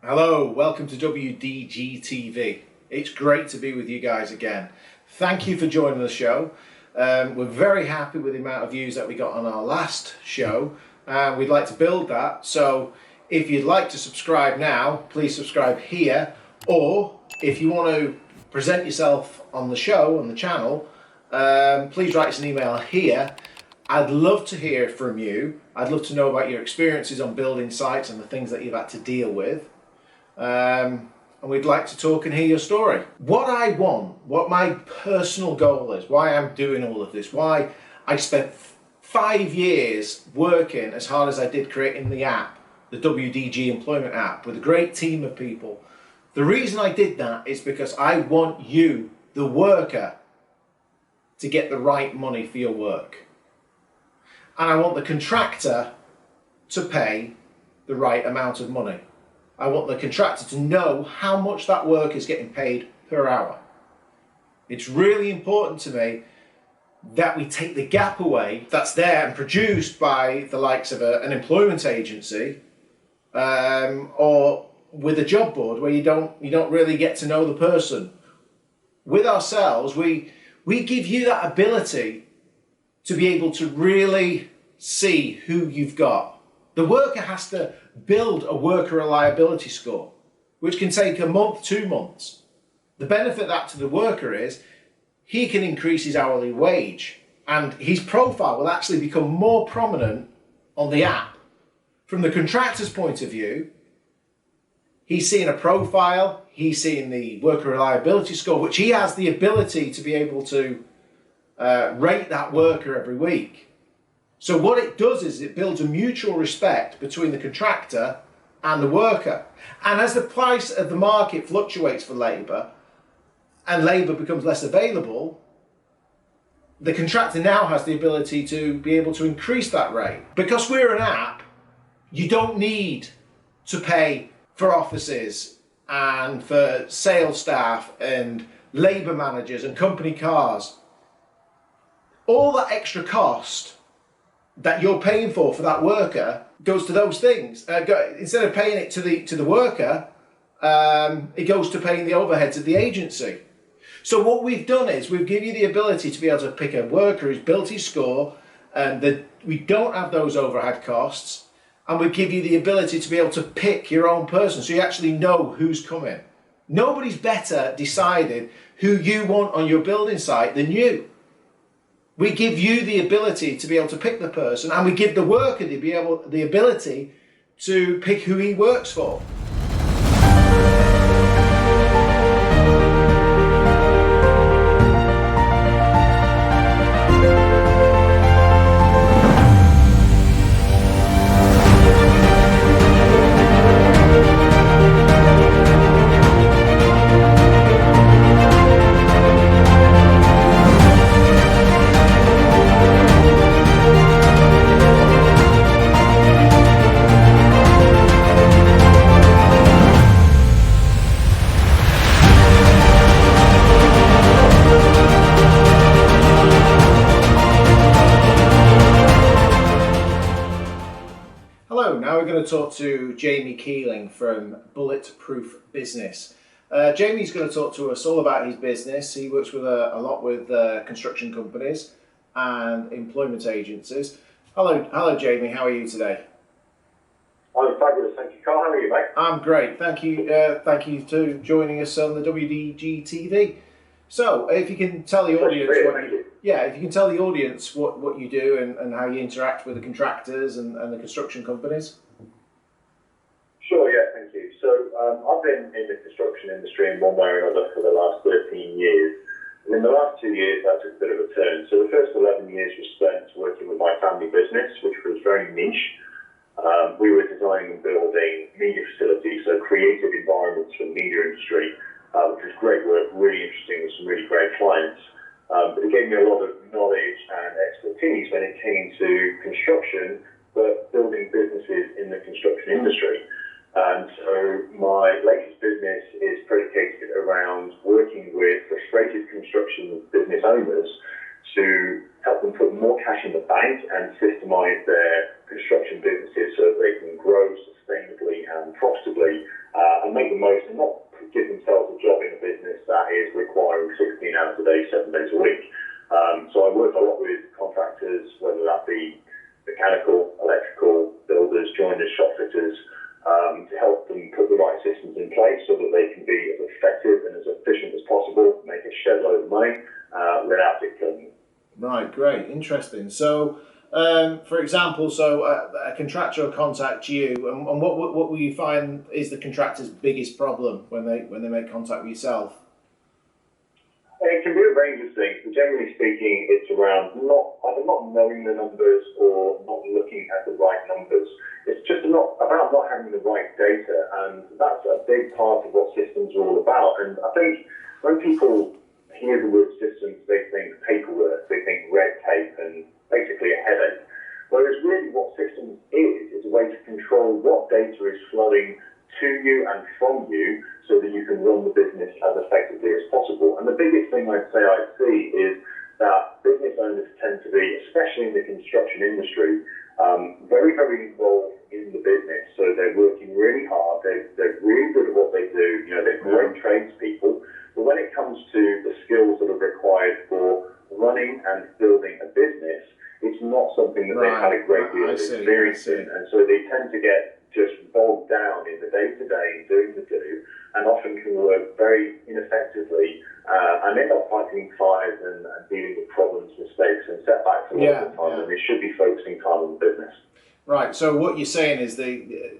Hello, welcome to wdgtv. It's great to be with you guys again. Thank you for joining the show. We're very happy with the amount of views that we got on our last show. We'd like to build that, so if you'd like to subscribe now, please subscribe here, or if you want to present yourself on the show, on the channel, please write us an email here. I'd love to hear from you. I'd love to know about your experiences on building sites and the things that you've had to deal with. And we'd like to talk and hear your story. What I want, what my personal goal is, why I'm doing all of this, why I spent 5 years working as hard as I did creating the app, the WDG employment app, with a great team of people. The reason I did that is because I want you, the worker, to get the right money for your work. And I want the contractor to pay the right amount of money. I want the contractor to know how much that work is getting paid per hour. It's really important to me that we take the gap away that's there and produced by the likes of an employment agency or with a job board where you don't really get to know the person. With ourselves, we give you that ability to be able to really see who you've got. The worker has to build a worker reliability score, which can take a month, 2 months. The benefit that to the worker is he can increase his hourly wage and his profile will actually become more prominent on the app. From the contractor's point of view, he's seeing a profile, he's seeing the worker reliability score, which he has the ability to be able to rate that worker every week. So what it does is it builds a mutual respect between the contractor and the worker. And as the price of the market fluctuates for labour and labour becomes less available, the contractor now has the ability to be able to increase that rate. Because we're an app, you don't need to pay for offices and for sales staff and labour managers and company cars. All that extra cost that you're paying for that worker goes to those things. Instead of paying it to the worker, it goes to paying the overheads of the agency. So what we've done is we've given you the ability to be able to pick a worker who's built his score, and that we don't have those overhead costs, and we give you the ability to be able to pick your own person, so you actually know who's coming. Nobody's better decided who you want on your building site than you. We give you the ability to be able to pick the person, and we give the worker the ability to pick who he works for. Now we're going to talk to Jamie Keeling from Bulletproof Business. Jamie's going to talk to us all about his business. He works with a lot with construction companies and employment agencies. Hello, Jamie. How are you today? I'm fabulous, thank you, Carl. How are you, mate? I'm great. Thank you. Thank you for joining us on the WDGTV. So, if you can tell the audience if you can tell the audience what you do and how you interact with the contractors and the construction companies. Sure, yeah, thank you. So, I've been in the construction industry in one way or another for the last 13 years. And in the last 2 years, that took a bit of a turn. So the first 11 years was spent working with my family business, which was very niche. We were designing and building media facilities, so creative environments for the media industry, which was great work, really interesting with some really great clients. But it gave me a lot of knowledge and expertise when it came to construction, but building businesses in the construction industry. And so my latest business is predicated around working with frustrated construction business owners to help them put more cash in the bank and systemize their construction businesses so that they can grow sustainably and profitably the most and not give themselves a job in a business that is requiring 16 hours a day, 7 days a week. So I work a lot with contractors, whether that be mechanical, electrical, builders, joiners, shop fitters, to help them put the right systems in place so that they can be as effective and as efficient as possible, make a shed load of money without it killing them. Right, great, interesting. So, for example, a contractor will contact you, and what will you find is the contractor's biggest problem when they make contact with yourself? It can be a range of things, but generally speaking, it's around either not knowing the numbers or not looking at the right numbers. It's just about not having the right data, and that's a big part of what systems are all about. And I think when people hear the word systems, they think paperwork, they think red tape, and basically a headache. Whereas really what systems is a way to control what data is flowing to you and from you so that you can run the business as effectively as possible. And the biggest thing I see is that business owners tend to be, especially in the construction industry, very, very involved in the business. So they're working really hard, they're really good at what they do, they're great tradespeople. But when it comes to the skills that are required for running and building a business, it's not something that they've had a great deal of experience in. And so they tend to get just bogged down in the day-to-day, doing the do, and often can work very ineffectively and end up fighting fires and dealing with problems, mistakes, and setbacks a lot of the time, and they should be focusing time on the business. Right, so what you're saying is the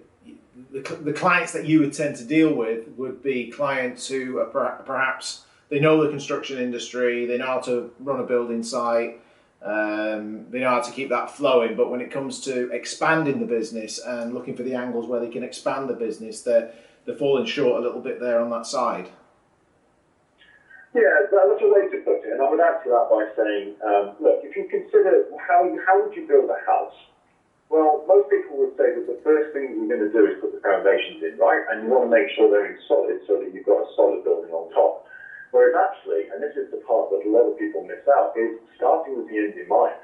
clients that you would tend to deal with would be clients who are perhaps, they know the construction industry, they know how to run a building site, they know how to keep that flowing, but when it comes to expanding the business and looking for the angles where they can expand the business, they're falling short a little bit there on that side. Yeah, that's a way to put it, and I would add to that by saying, look, if you consider how would you build a house? Well, most people would say that the first thing you're going to do is put the foundations in, right? And you want to make sure they're in solid so that you've got a solid building on top. Whereas actually, and this is the part that a lot of people miss out, is starting with the end in mind.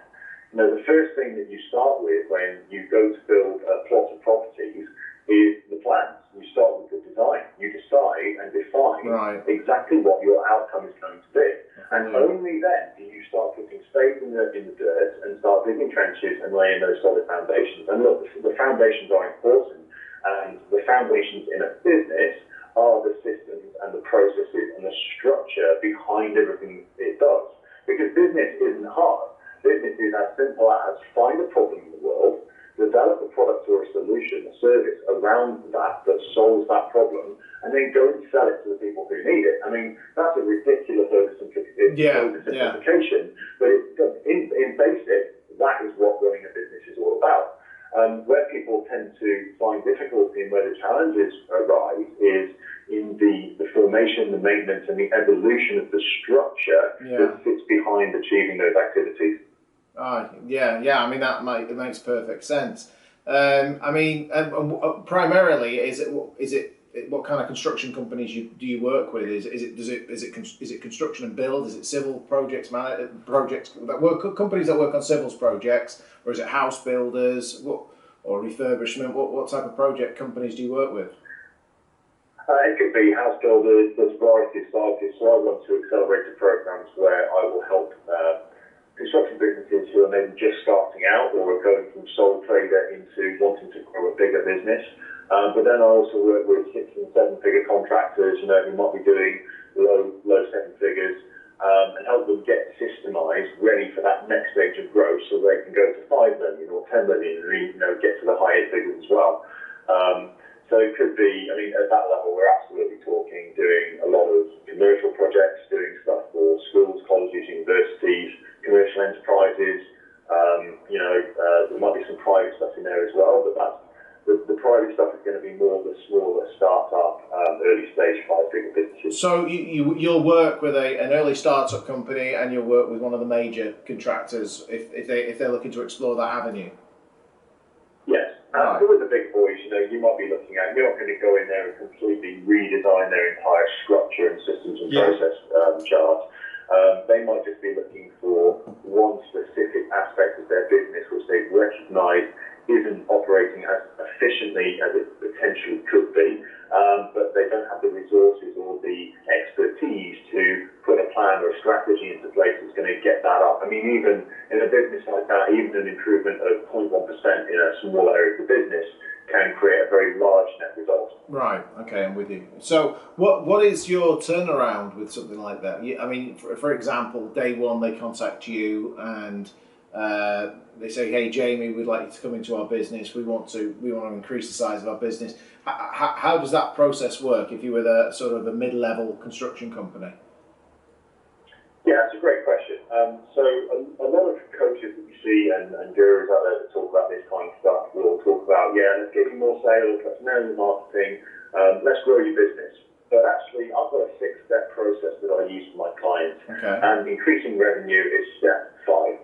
The first thing that you start with when you go to build a plot of properties is the plans. You start with the design. You decide and define exactly what your outcome is going to be. And only then do you start putting spades in the dirt and start digging trenches and laying those solid foundations. And look, the foundations are important, and the foundations in a business are the systems and the processes and the structure behind everything it does. Because business isn't hard. Business is as simple as find a problem in the world, develop a product or a solution, a service around that solves that problem, and then go and sell it to the people who need it. I mean, that's a ridiculous oversimplification, but in basic, that is what running a business is all about. Where people tend to find difficulty and where the challenges arise is in the formation, the maintenance, and the evolution of the structure that sits behind achieving those activities. I mean, it makes perfect sense. Primarily, is it what kind of construction companies do you work with? Is it construction and build? Is it civil projects companies that work on civils projects, or is it house builders or refurbishment? What type of project companies do you work with? It could be house builders. There's a variety of sizes. So I run two accelerator programs where I will help construction businesses who are maybe just starting out or are going from sole trader into wanting to grow a bigger business. But then I also work with 6- and 7-figure contractors, who might be doing low 7 figures, and help them get systemized, ready for that next stage of growth, so they can go to 5 million or 10 million, and get to the high 8 figures as well. So it could be, at that level, we're absolutely talking, doing a lot of commercial projects, doing stuff for schools, colleges, universities, commercial enterprises. There might be some private stuff in there as well, but the private stuff is going to be more the smaller startup, early stage 5-figure businesses. So you'll work with an early startup company, and you'll work with one of the major contractors if they're looking to explore that avenue. Yes, and with the big boys, you might be looking at, you're not going to go in there and completely redesign their entire structure and systems and process charts. They might just be looking for one specific aspect of their business which they've recognised isn't operating as efficiently as it potentially could be, but they don't mean, even in a business like that, even an improvement of 0.1% in a small area of the business can create a very large net result. Right. Okay, I'm with you. So, what is your turnaround with something like that? I mean, for example, day one they contact you and they say, "Hey, Jamie, we'd like you to come into our business. We want to increase the size of our business." How does that process work? If you were the sort of a mid-level construction company? Yeah, it's a great question. So a lot of coaches that you see and gurus out there that talk about this kind of stuff will talk about, let's get you more sales, let's nail your marketing, let's grow your business. But actually, I've got a 6-step process that I use for my clients, and increasing revenue is step 5.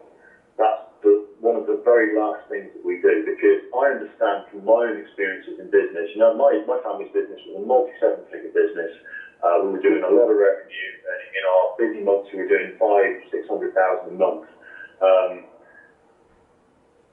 That's one of the very last things that we do, because I understand from my own experiences in business, my family's business was a multi-7-figure business. We were doing a lot of revenue. In our busy months, we were doing 500,000-600,000 a month.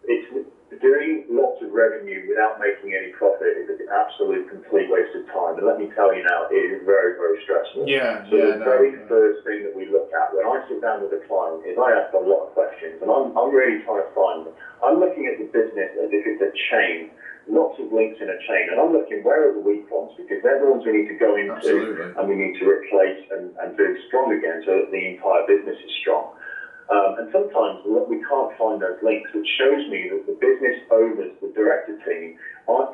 It's doing lots of revenue without making any profit is an absolute complete waste of time. And let me tell you now, it is very, very stressful. The very first thing that we look at when I sit down with a client is I ask a lot of questions, and I'm really trying to find. I'm looking at the business as if it's a chain. Lots of links in a chain, and I'm looking where are the weak points, because they're the ones we need to go into and we need to replace and build strong again so that the entire business is strong. And sometimes we can't find those links, which shows me that the business owners, the director team,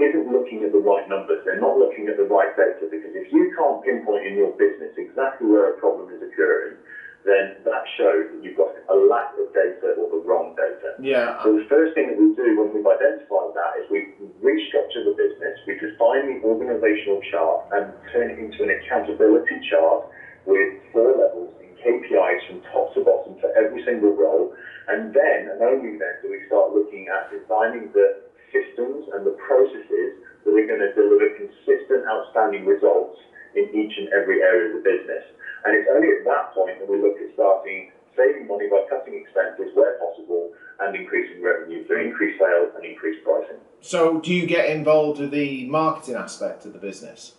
isn't looking at the right numbers. They're not looking at the right data, because if you can't pinpoint in your business exactly where a problem is occurring, then that shows that you've got a lack of data or the wrong data. So the first thing that we do when we've identified that is we restructure the business, we define the organizational chart and turn it into an accountability chart with 4 levels in KPIs from top to bottom for every single role. And then, and only then, do we start looking at designing the systems and the processes that are going to deliver consistent, outstanding results in each and every area of the business. And it's only at that point that we look at starting saving money by cutting expenses where possible and increasing revenue through increased sales and increased pricing. So do you get involved with the marketing aspect of the business?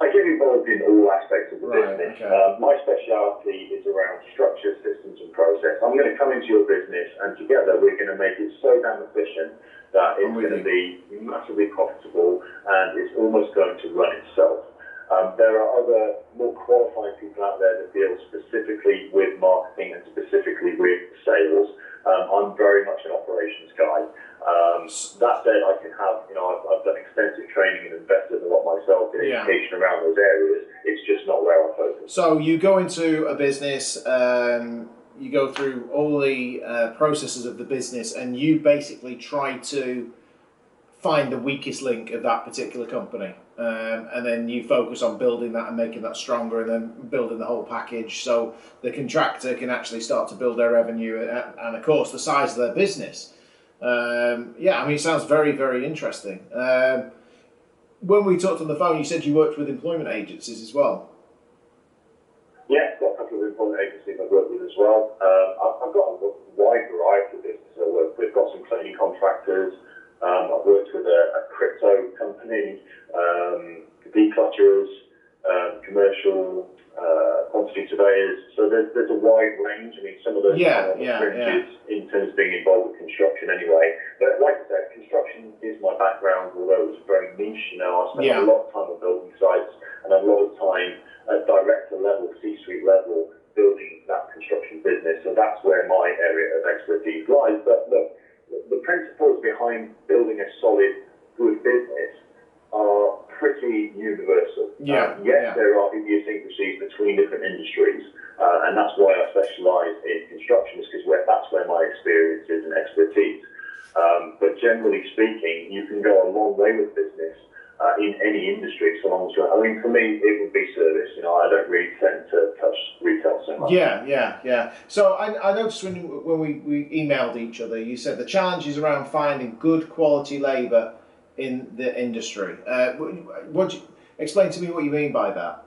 I get involved in all aspects of the business. My speciality is around structure, systems and process. I'm going to come into your business and together we're going to make it so damn efficient that it's going to be massively profitable and it's almost going to run itself. There are other more qualified people out there that deal specifically with marketing and specifically with sales. I'm very much an operations guy. That said, I can have, I've done extensive training and invested a lot myself in education around those areas. It's just not where I focus. So you go into a business, you go through all the processes of the business, and you basically try to find the weakest link of that particular company. And then you focus on building that and making that stronger, and then building the whole package so the contractor can actually start to build their revenue and of course the size of their business. I mean, it sounds very, very interesting. When we talked on the phone, you said you worked with employment agencies as well. Yeah, I've got a couple of employment agencies I've worked with as well. I've got a wide variety of businesses I work with. I've got some cleaning contractors. I've worked with a crypto company, declutterers, commercial quantity surveyors. So there's a wide range. I mean, some of those fringes in terms of being involved with construction anyway. But like I said, construction is my background, although it's very niche. I spent a lot of time on building sites and a lot of time at director level, C-suite level, building that construction business. So that's where my area of expertise lies. But look, the principles behind building a solid, good business are pretty universal. Yes, there are idiosyncrasies between different industries, and that's why I specialise in construction, is because that's where my experience is and expertise. But generally speaking, you can go a long way with business in any industry, so long as I mean, for me, it would be service. I don't really tend to touch retail so much. So I noticed when we emailed each other, you said the challenge is around finding good quality labour in the industry. Explain to me what you mean by that.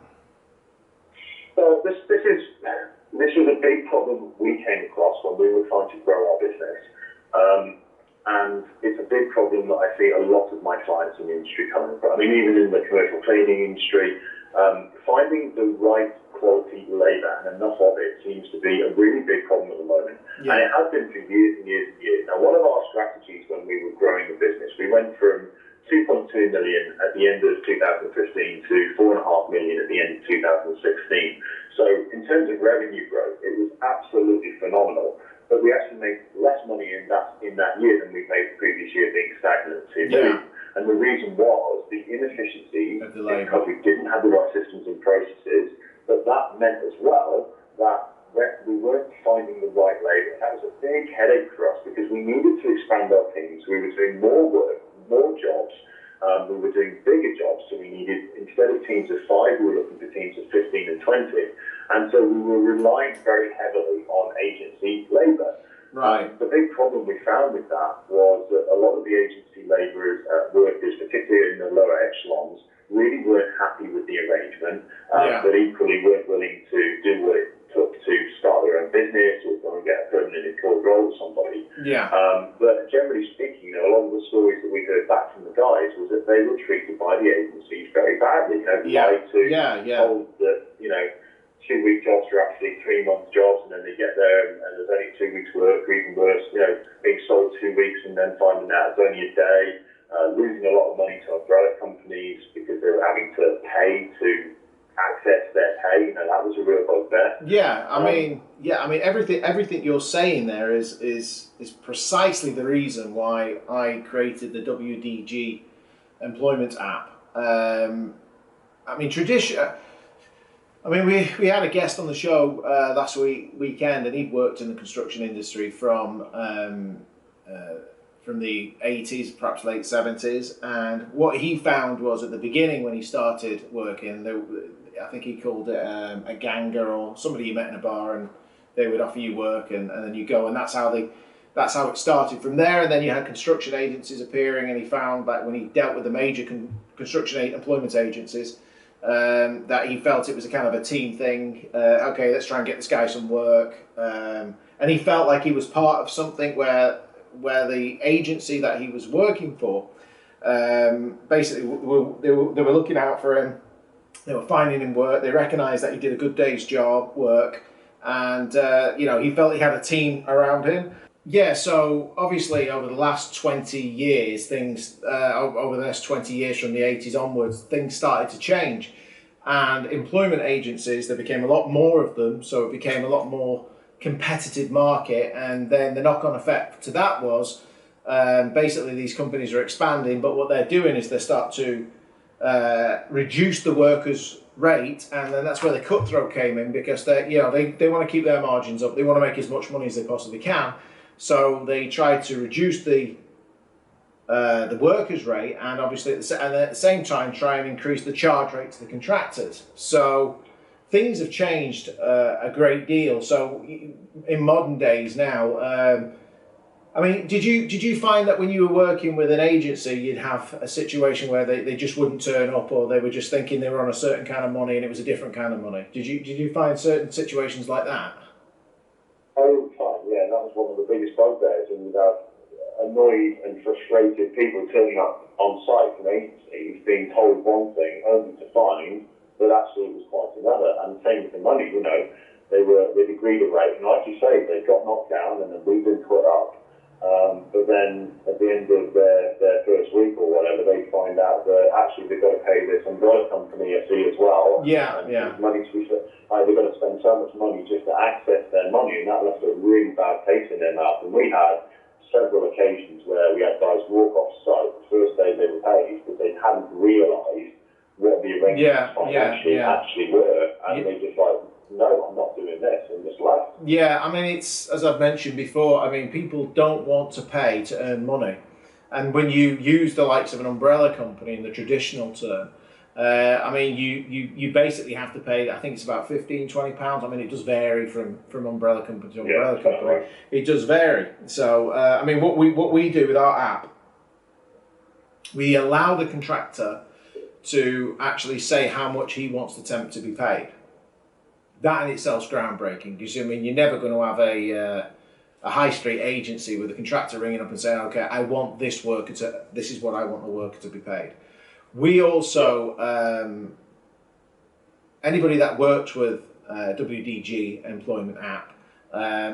Well, this was a big problem we came across when we were trying to grow our business. And it's a big problem that I see a lot of my clients in the industry coming from. I mean, even in the commercial cleaning industry, finding the right quality labour, and enough of it seems to be a really big problem at the moment. Yeah. And it has been for years and years and years. Now, one of our strategies when we were growing the business, we went from 2.2 million at the end of 2015 to 4.5 million at the end of 2016. So in terms of revenue growth, it was absolutely phenomenal. But we actually made less money in that year than we made the previous year, being stagnant at 2 million. And the reason was the inefficiency because we didn't have the right systems and processes. But that meant as well that we weren't finding the right labour. That was a big headache for us because we needed to expand our teams. We were doing more work, more jobs. We were doing bigger jobs, so we needed, instead of teams of 5, we were looking for teams of 15 and 20. And so we were relying very heavily on agency labour. Right. The big problem we found with that was that a lot of the agency labourers, workers, particularly in the lower echelons, really weren't happy with the arrangement, but equally weren't willing to do what it took to start their own business or go and get a permanent employed role with somebody. But generally speaking, a lot of the stories that we heard back from the guys was that they were treated by the agencies very badly. Lied to, told that, 2-week jobs are actually 3-month jobs, and then they get there and there's only 2 weeks work, or even worse, being sold 2 weeks and then finding out it's only a day, losing a lot of money to umbrella companies because they were having to pay to access their pay. That was a real bugbear. I mean everything you're saying there is precisely the reason why I created the WDG employment app. We had a guest on the show last weekend, and he'd worked in the construction industry from the 80s, perhaps late 70s. And what he found was at the beginning when he started working, I think he called it a ganger, or somebody you met in a bar, and they would offer you work, and then you go, and that's how it started from there. And then you had construction agencies appearing, and he found that when he dealt with the major construction employment agencies, that he felt it was a kind of a team thing. Okay, let's try and get this guy some work. And he felt like he was part of something where the agency that he was working for, basically they were looking out for him. They were finding him work. They recognised that he did a good day's work, and he felt he had a team around him. Yeah, so obviously over the last 20 years, over the next 20 years from the 80s onwards, things started to change. And employment agencies, there became a lot more of them, so it became a lot more competitive market. And then the knock-on effect to that was basically these companies are expanding, but what they're doing is they start to reduce the workers' rate, and then that's where the cutthroat came in, because they want to keep their margins up, they want to make as much money as they possibly can. So they tried to reduce the workers' rate, and obviously at the same time try and increase the charge rate to the contractors. So things have changed a great deal. So in modern days now, did you find that when you were working with an agency, you'd have a situation where they just wouldn't turn up, or they were just thinking they were on a certain kind of money and it was a different kind of money? Did you find certain situations like that? Yeah, that was one of the biggest bugbears, and annoyed and frustrated people turning up on site from agencies being told one thing only to find that actually it was quite another. And same with the money, they'd agreed a rate, and like you say, they got knocked down and then we've been put up. But then at the end of their first week or whatever, they find out that actually they've got to pay this umbrella company a fee as well. Money to be they've got to spend so much money just to access their money, and that left a really bad taste in their mouth. And we had several occasions where we had guys walk off site the first day they were paid because they hadn't realised what the arrangements actually were, and they just no, I'm not doing this, and just left. Yeah, it's, as I've mentioned before, people don't want to pay to earn money. And when you use the likes of an umbrella company in the traditional term, you basically have to pay, I think it's about £15-20. It does vary from umbrella company to umbrella company. Right. It does vary. So, what we do with our app, we allow the contractor to actually say how much he wants the temp to be paid. That in itself is groundbreaking, because you're never going to have a high street agency with a contractor ringing up and saying, okay, I want this worker this is what I want the worker to be paid. We also, anybody that works with WDG employment app,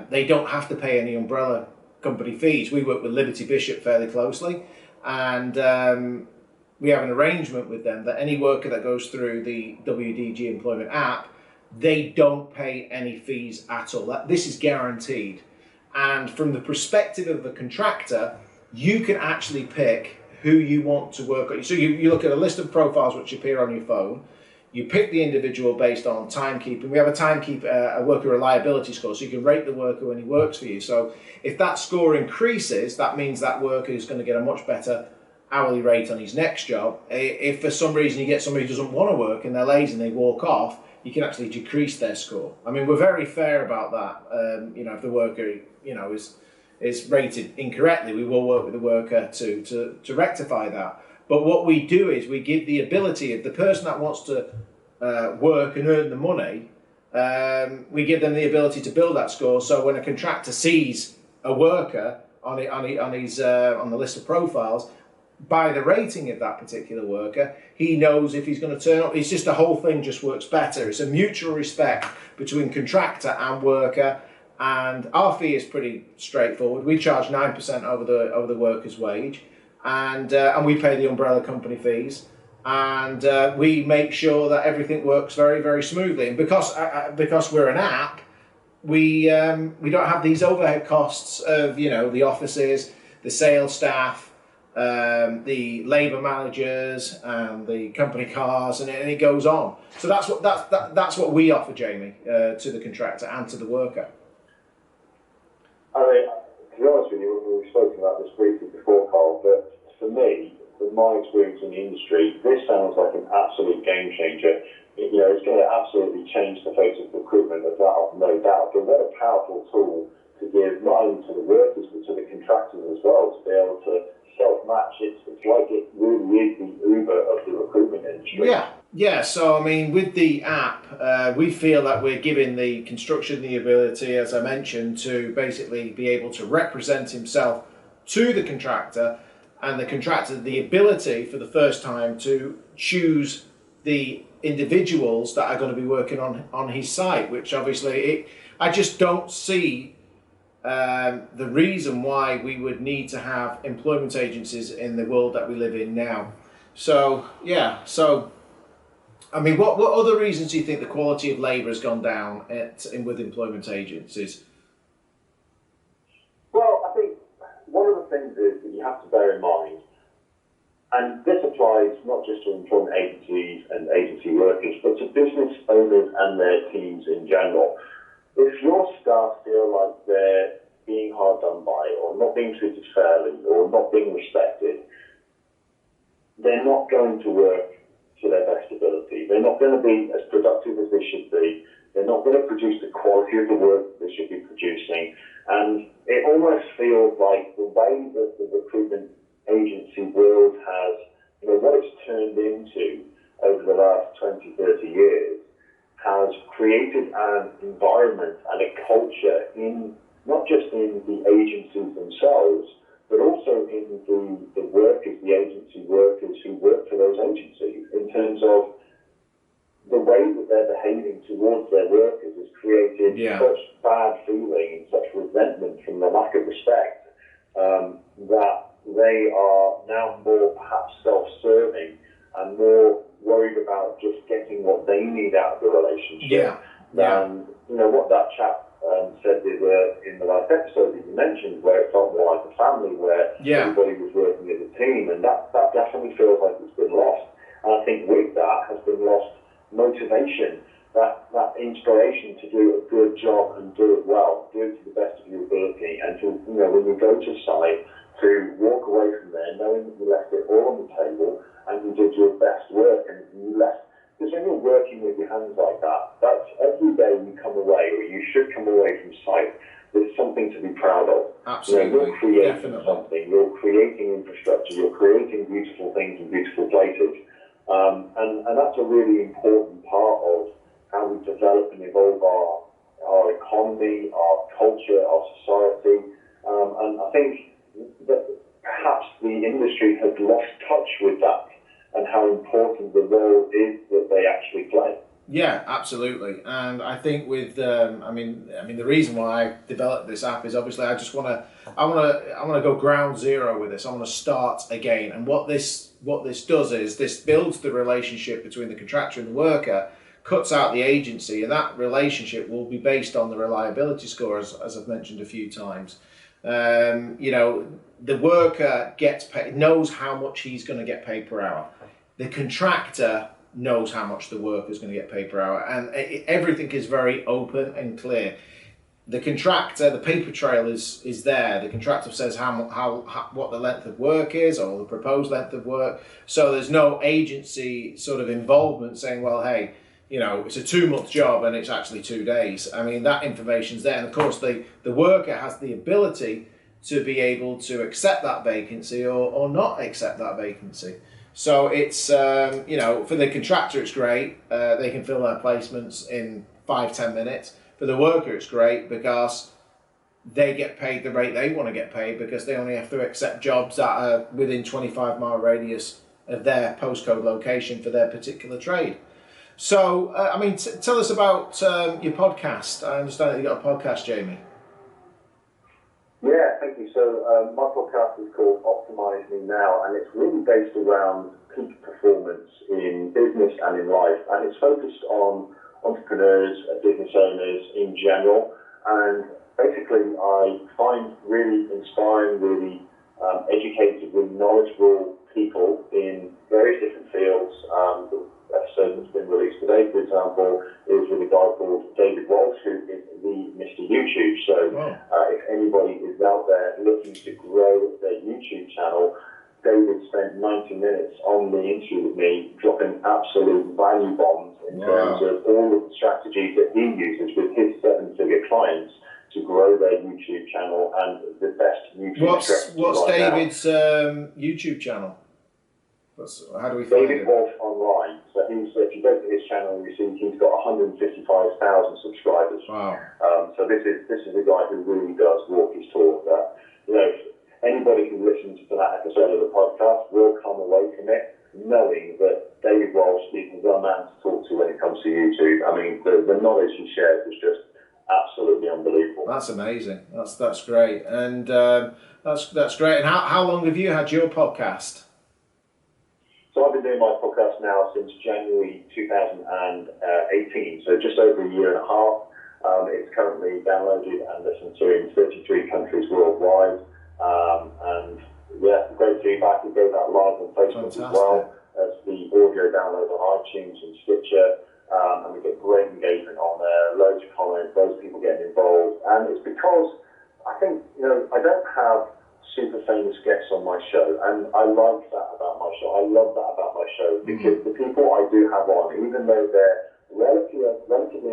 they don't have to pay any umbrella company fees. We work with Liberty Bishop fairly closely, and we have an arrangement with them that any worker that goes through the WDG employment app, they don't pay any fees at all. This is guaranteed. And from the perspective of the contractor, you can actually pick who you want to work on. So you look at a list of profiles which appear on your phone. You pick the individual based on timekeeping. We have a worker reliability score, so you can rate the worker when he works for you. So if that score increases, that means that worker is going to get a much better hourly rate on his next job. If for some reason you get somebody who doesn't want to work and they're lazy and they walk off, you can actually decrease their score. I mean, we're very fair about that. If the worker, is rated incorrectly, we will work with the worker to rectify that. But what we do is we give the ability of the person that wants to work and earn the money, we give them the ability to build that score. So when a contractor sees a worker on the list of profiles, by the rating of that particular worker, he knows if he's going to turn up. It's just the whole thing just works better. It's a mutual respect between contractor and worker, and our fee is pretty straightforward. We charge 9% over the worker's wage, and we pay the umbrella company fees, and we make sure that everything works very, very smoothly. And because we're an app, we don't have these overhead costs of the offices, the sales staff, the labour managers, and the company cars, and it goes on. So that's what we offer, Jamie, to the contractor and to the worker. I mean, to be honest with you, we've spoken about this briefly before, Carl, but for me, from my experience in the industry, this sounds like an absolute game changer. It's going to absolutely change the face of recruitment, of that, of no doubt. But what a powerful tool to give not only to the workers but to the contractors as well, to be able to self-match. It's like it really is the Uber of the recruitment industry. Yeah. So I mean, with the app, we feel that we're giving the construction the ability, as I mentioned, to basically be able to represent himself to the contractor, and the contractor the ability for the first time to choose the individuals that are going to be working on his site, which obviously I just don't see the reason why we would need to have employment agencies in the world that we live in now. So I mean, what other reasons do you think the quality of labour has gone down with employment agencies? Well, I think one of the things is that you have to bear in mind, and this applies not just to employment agencies and agency workers, but to business owners and their teams in general. If your staff feel like they're being hard done by, or not being treated fairly, or not being respected, they're not going to work to their best ability. They're not going to be as productive as they should be. They're not going to produce the quality of the work they should be producing. And it almost feels like the way that the recruitment agency world has, what it's turned into over the last 20, 30 years, has created an environment and a culture not just in the agencies themselves, but also in the workers, the agency workers who work for those agencies, in terms of the way that they're behaving towards their workers has created such bad feeling and such resentment from the lack of respect that they are now more perhaps self-serving and more worried about just getting what they need out of the relationship than what that chap said in the last episode that you mentioned, where it felt more like a family, where everybody was working as a team, and that definitely feels like it's been lost. And I think with that has been lost motivation, that inspiration to do a good job and do it well, do it to the best of your ability, and to, when you go to site, to walk away from there knowing that you left it all on the table and you did your best work, and you left. Because when you're working with your hands like that, that's every day you come away, or you should come away from site with something to be proud of. Absolutely. You're creating something, you're creating infrastructure, you're creating beautiful things and beautiful places. And that's a really important part of how we develop and evolve our economy, our culture, our society. And I think that perhaps the industry has lost touch with that, and how important the role is that they actually play. Yeah, absolutely. And I think with, the reason why I developed this app is obviously I want to go ground zero with this. I want to start again. And what this does is this builds the relationship between the contractor and the worker, cuts out the agency, and that relationship will be based on the reliability score, as I've mentioned a few times. The worker gets paid, knows how much he's going to get paid per hour. The contractor knows how much the worker is going to get paid per hour, and everything is very open and clear. The contractor, the paper trail is there. The contractor says how what the length of work is, or the proposed length of work. So there's no agency sort of involvement saying, well, hey, it's a 2-month job and it's actually 2 days. I mean, that information's there, and of course the worker has the ability to be able to accept that vacancy or not accept that vacancy. So it's, for the contractor, it's great. They can fill their placements in 5-10 minutes. For the worker, it's great because they get paid the rate they want to get paid, because they only have to accept jobs that are within 25-mile radius of their postcode location for their particular trade. So, tell us about your podcast. I understand that you've got a podcast, Jamie. Yeah, thank you. So my podcast is called Optimize Me Now, and it's really based around peak performance in business and in life. And it's focused on entrepreneurs, business owners in general. And basically, I find really inspiring, really educated, really knowledgeable people in various different fields. The episode that's been released today, for example, is with a guy called David Walsh, who is the Mr. YouTube. So if anybody is out there looking to grow their YouTube channel, David spent 90 minutes on the interview with me, dropping absolute value bombs in terms of all of the strategies that he uses with his 7-figure clients to grow their YouTube channel, and the best YouTube strategy. What's David's YouTube channel? How do we find David it? Walsh Online. So if you go to his channel, you see he's got 155,000 subscribers. Wow. So this is a guy who really does walk his talk. Anybody who listens to that episode of the podcast will come away from it knowing that David Walsh is the man to talk to when it comes to YouTube. I mean, the knowledge he shares is just absolutely unbelievable. That's amazing. That's great. And that's great. And how long have you had your podcast? So I've been doing my podcast now since January 2018, so just over a year and a half. It's currently downloaded and listened to in 33 countries worldwide. And great feedback. It goes out live on Facebook as well as the audio download on iTunes and Stitcher. And we get great engagement on there, loads of comments, loads of people getting involved. And it's because I think, I don't have super famous guests on my show, and I like that about my show. I love that about my show, because the people I do have on, even though they're relatively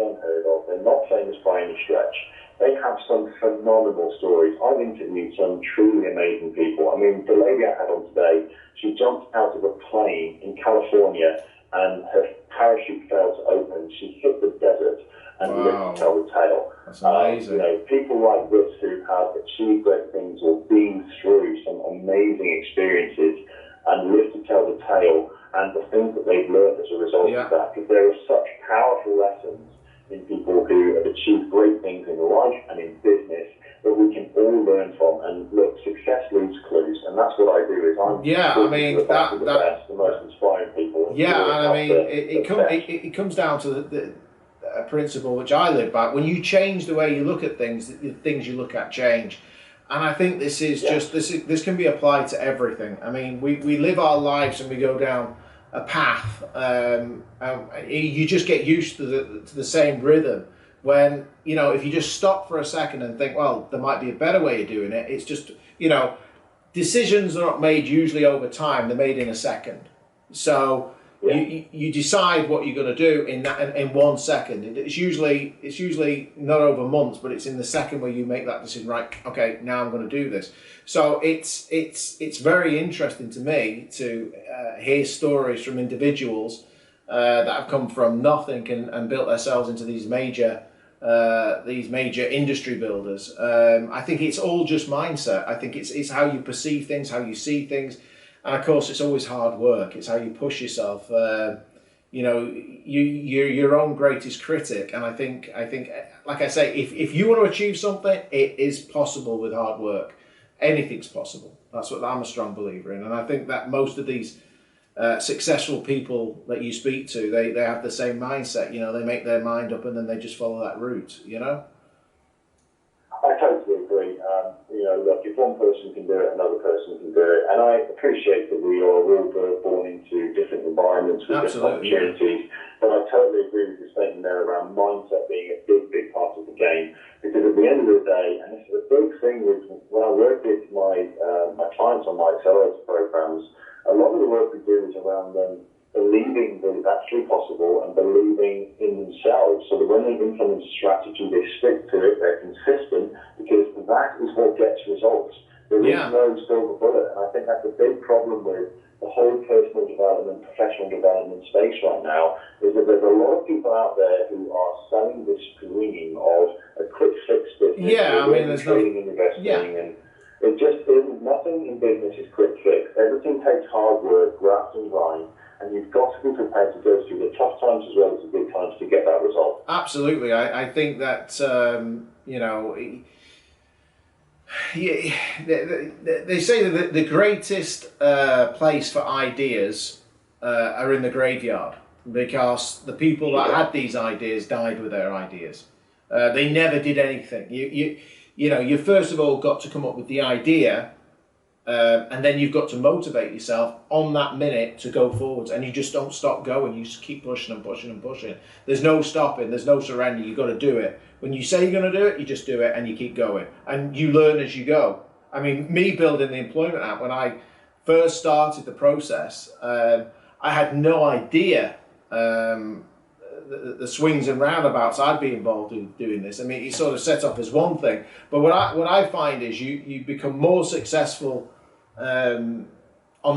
unheard of, they're not famous by any stretch, they have some phenomenal stories. I've interviewed some truly amazing people. I mean, the lady I had on today, she jumped out of a plane in California and her parachute failed to open. She hit the desert and lived to tell the tale. That's amazing. People like this who have achieved great things or been through some amazing experiences and lived to tell the tale, and the things that they've learned as a result of that. Because there are such powerful lessons in people who have achieved great things in life and in business that we can all learn from. And look, success leaves clues, and that's what I do. Is the most inspiring people. It comes down to a principle which I live by. When you change the way you look at things, the things you look at change. And I think this is this can be applied to everything. I mean, we live our lives and we go down a path. You just get used to the same rhythm. When, if you just stop for a second and think, well, there might be a better way of doing it. It's just, decisions are not made usually over time. They're made in a second. So you decide what you're going to do in 1 second. It's usually not over months, but it's in the second where you make that decision. Right? Okay, now I'm going to do this. So it's very interesting to me to hear stories from individuals that have come from nothing and built themselves into these major industry builders. I think it's all just mindset. I think it's how you perceive things, how you see things. And of course, it's always hard work. It's how you push yourself. you're your own greatest critic. And I think, like I say, if you want to achieve something, it is possible with hard work. Anything's possible. That's what I'm a strong believer in. And I think that most of these successful people that you speak to, they have the same mindset. They make their mind up and then they just follow that route. I totally agree. Look, if one person can do it, another person can do it. And I appreciate that we are all born into different environments with different opportunities. But I totally agree with your statement there around mindset being a big, big part of the game. Because at the end of the day, and this is a big thing with when I work with my clients on my accelerator programs, a lot of the work we do is around them believing that it's actually possible and believing in themselves, so that when they implement a strategy, they stick to it, they're consistent, because that is what gets results. There is no silver bullet, and I think that's a big problem with the whole personal development, professional development space right now, is that there's a lot of people out there who are selling this dream of a quick fix business, there's trading and investing, and it just isn't. Nothing in business is quick fix. Everything takes hard work, graft and grind. And you've got to be prepared to go through the tough times as well as the good times to get that result. Absolutely. I think that, they say that the greatest place for ideas are in the graveyard, because the people that had these ideas died with their ideas. They never did anything. You first of all got to come up with the idea, and then you've got to motivate yourself on that minute to go forwards, and you just don't stop going. You just keep pushing and pushing and pushing. There's no stopping, there's no surrender. You've got to do it. When you say you're going to do it, you just do it, and you keep going, and you learn as you go. I mean, me building the employment app, when I first started the process, I had no idea the swings and roundabouts I'd be involved in doing this. I mean, it sort of set off as one thing, but what I find is you become more successful on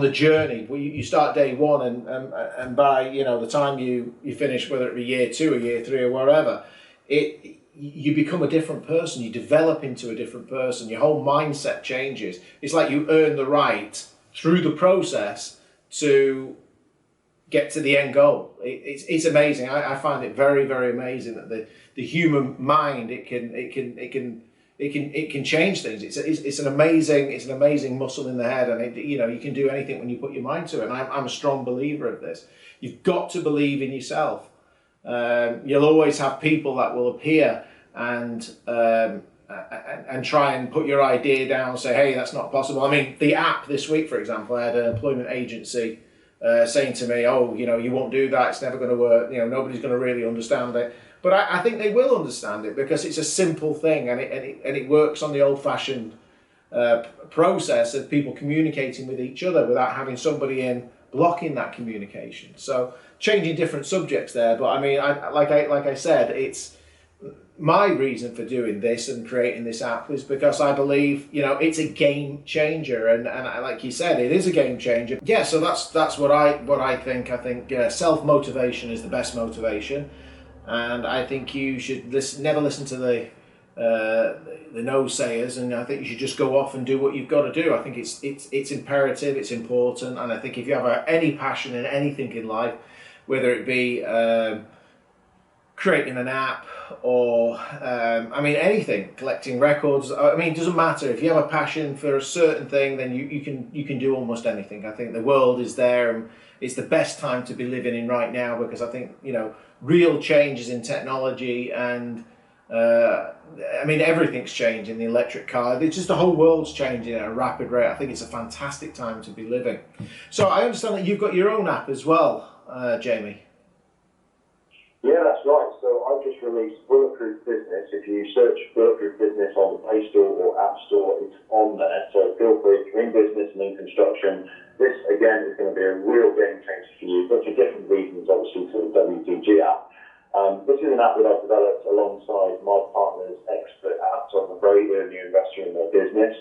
the journey. You start day one, and by the time you finish, whether it be year 2 or year 3 or wherever, you become a different person. You develop into a different person. Your whole mindset changes. It's like you earn the right through the process to get to the end goal. It's amazing. I find it very, very amazing that the human mind it can change things. It's an amazing muscle in the head, and you can do anything when you put your mind to it. And I'm a strong believer of this. You've got to believe in yourself. You'll always have people that will appear and try and put your idea down and say, hey, that's not possible. I mean, the app this week, for example, I had an employment agency saying to me, oh, you won't do that, it's never going to work, nobody's going to really understand it. But I think they will understand it, because it's a simple thing, and it works on the old-fashioned process of people communicating with each other without having somebody in blocking that communication. So changing different subjects there, but I mean, like I said, it's my reason for doing this and creating this app is because I believe it's a game changer, and like you said, it is a game changer. Yeah, so that's what I think. I think self-motivation is the best motivation, and I think you should never listen to the no-sayers, and I think you should just go off and do what you've got to do. I think it's imperative, it's important, and I think if you have any passion in anything in life, whether it be creating an app or anything, collecting records, it doesn't matter. If you have a passion for a certain thing, then you can do almost anything. I think the world is there, and it's the best time to be living in right now, because I think real changes in technology, and everything's changing. The electric car, it's just the whole world's changing at a rapid rate. I think it's a fantastic time to be living. So I understand that you've got your own app as well, Jamie. Yeah, that's right. So I've just released Bulletproof Business. If you search Bulletproof Business on the Play Store or App Store, it's on there. So feel free, if you're in business and in construction, this again is going to be a real game changer for you, but for different reasons, obviously, to the WDG app. This is an app that I've developed alongside my partner's expert app, so I'm a very early investor in their business.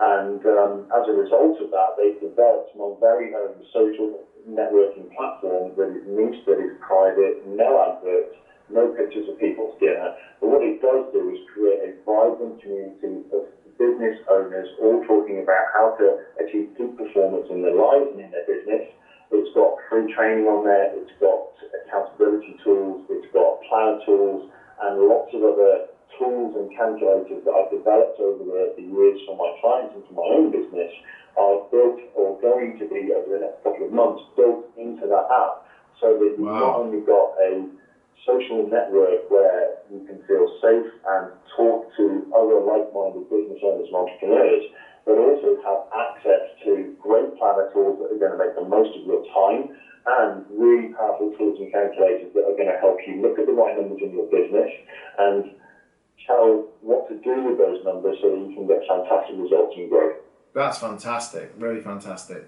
And as a result of that, they've developed my very own social networking platform that is niche, that is private, no adverts, no pictures of people's dinner. But what it does do is create a vibrant community of business owners all talking about how to achieve peak performance in their lives and in their business. It's got free training on there. It's got a and lots of other tools and calculators that I've developed over the years for my clients and for my own business are built, or going to be over the next couple of months, built into that app, so that you've not only got a social network where you can feel safe and talk to other like-minded business owners and entrepreneurs, but also have access to great planner tools that are going to make the most of your time, and really powerful tools and calculators that are going to help you look at the right numbers in your business and tell what to do with those numbers so that you can get fantastic results and growth. That's fantastic, really fantastic.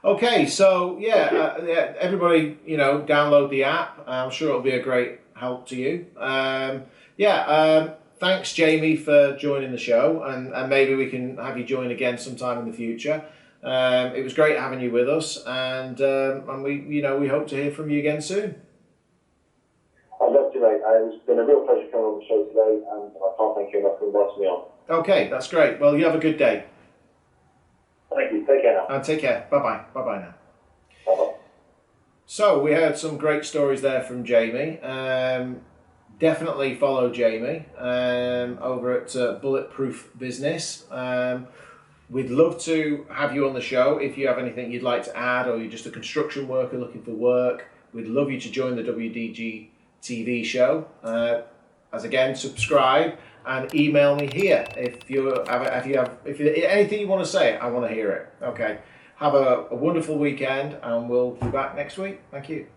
Okay, so everybody, download the app. I'm sure it'll be a great help to you. Thanks, Jamie, for joining the show, and maybe we can have you join again sometime in the future. It was great having you with us, and we hope to hear from you again soon. I'd love to, mate. It's been a real pleasure coming on the show today, and I can't thank you enough for inviting me on. Okay, that's great. Well, you have a good day. Thank you. Take care now. And take care. Bye-bye. Bye-bye now. Bye-bye. So we heard some great stories there from Jamie. Definitely follow Jamie over at Bulletproof Business. We'd love to have you on the show. If you have anything you'd like to add, or you're just a construction worker looking for work, we'd love you to join the wdgtv show. As again, subscribe and email me here if you have anything you want to say. I want to hear it. Okay. Have a wonderful weekend, and we'll be back next week. Thank you.